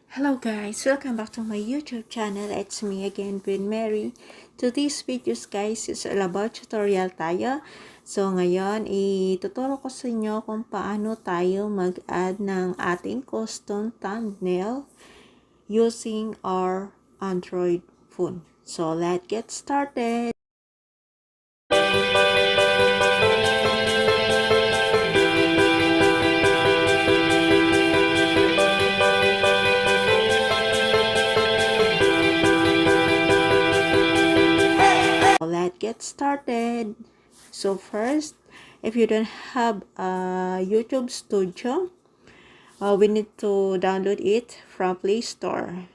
Hello guys, welcome back to my YouTube channel. It's me again, Mary. Today's videos guys is all about tutorial tayo. So ngayon, ituturo ko sa inyo kung paano tayo mag-add ng ating custom thumbnail using our Android phone. So let's get started. Let's get started. So first, if you don't have a YouTube Studio, we need to download it from Play Store.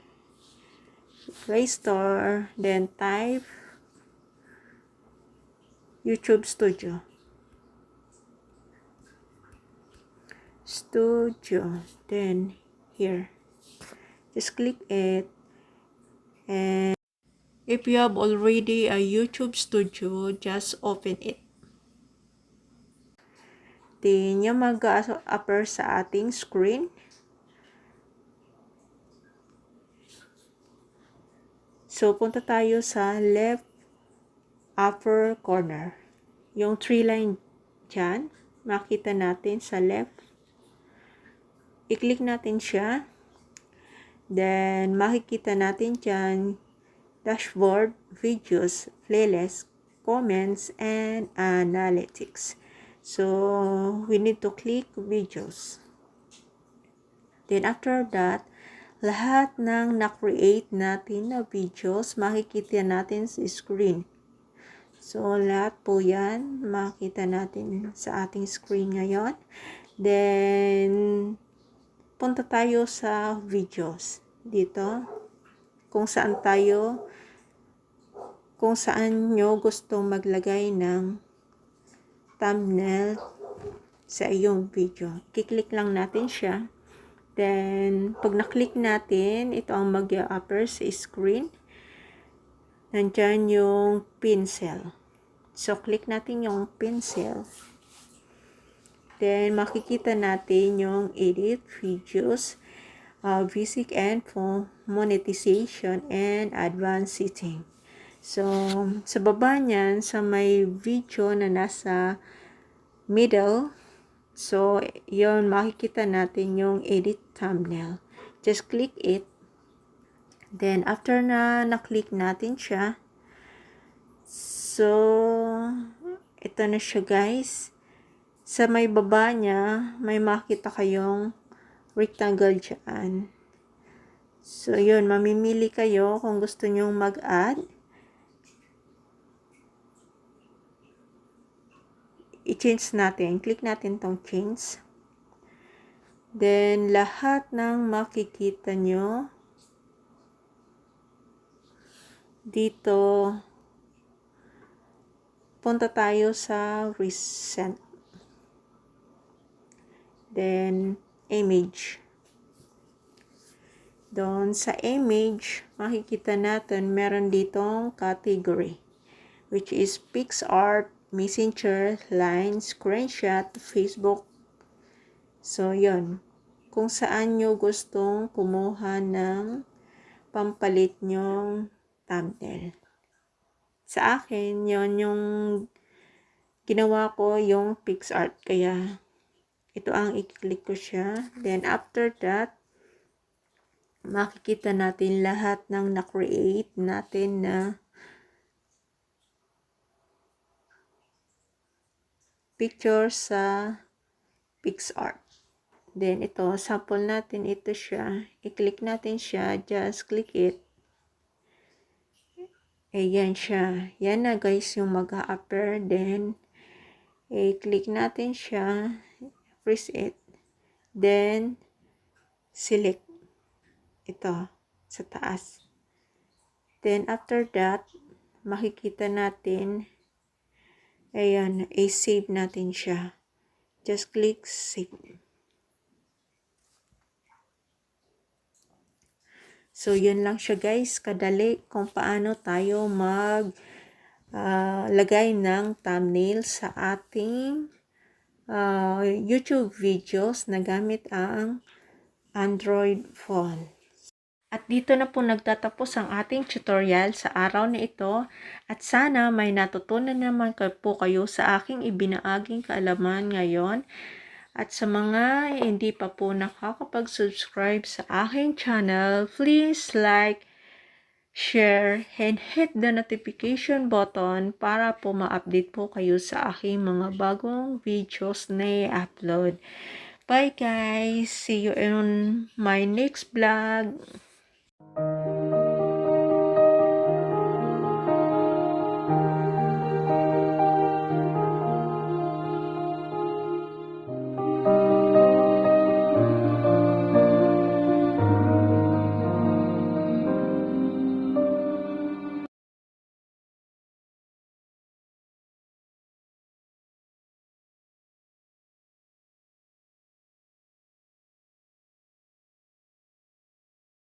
Then type YouTube Studio. Then here, just click it, and if you have already a YouTube Studio, just open it. Then yung mag-appear sa ating screen. So punta tayo sa left upper corner. Yung 3 line dyan, makita natin sa left. I-click natin siya. Then makikita natin dyan dashboard, videos, playlist, comments, and analytics. So we need to click videos. Then after that, lahat ng na-create natin na videos, makikita natin sa screen. So lahat po yan, makita natin sa ating screen ngayon. Then punta tayo sa videos dito, kung saan nyo gustong maglagay ng thumbnail sa iyong video. Kiklik lang natin siya. Then, pag naklik natin, ito ang mag-appear sa screen. Nandyan yung pencil. So, click natin yung pencil. Then, makikita natin yung edit, videos, basic and monetization, and advanced setting. So, sa baba niyan, sa may video na nasa middle, so, yon makikita natin yung edit thumbnail. Just click it. Then, after na na-click natin siya, so, ito na siya guys. Sa may baba niya, may makita kayong rectangle dyan. So, yun, mamimili kayo kung gusto nyong mag-add. I-change natin. Click natin tong change. Then, lahat ng makikita nyo dito, punta tayo sa recent. Then, image. Doon sa image, makikita natin meron ditong category, which is PICSART, Messenger, Line, Screenshot, Facebook. So, yun. Kung saan nyo gustong kumuha ng pampalit nyong thumbnail. Sa akin, yun yung ginawa ko yung PICSART. Kaya, ito ang i-click ko siya. Then, after that, makikita natin lahat ng na-create natin na picture sa PICSART. Then, ito, sample natin ito siya. I-click natin siya. Just click it. Ayan siya. Yan na guys yung mag-a-appear. Then, i-click natin siya. Press it. Then, select. Ito, sa taas. Then, after that, makikita natin, ayan, i-save natin siya. Just click save. So, yun lang siya guys, kadali kung paano tayo lagay ng thumbnail sa ating YouTube videos na gamit ang Android phone. At dito na po nagtatapos ang ating tutorial sa araw na ito at sana may natutunan naman po kayo sa aking ibinaaging kaalaman ngayon. At sa mga hindi pa po nakakapag-subscribe sa aking channel, please like, share, and hit the notification button para po ma-update po kayo sa aking mga bagong videos na i-upload. Bye guys! See you in my next vlog!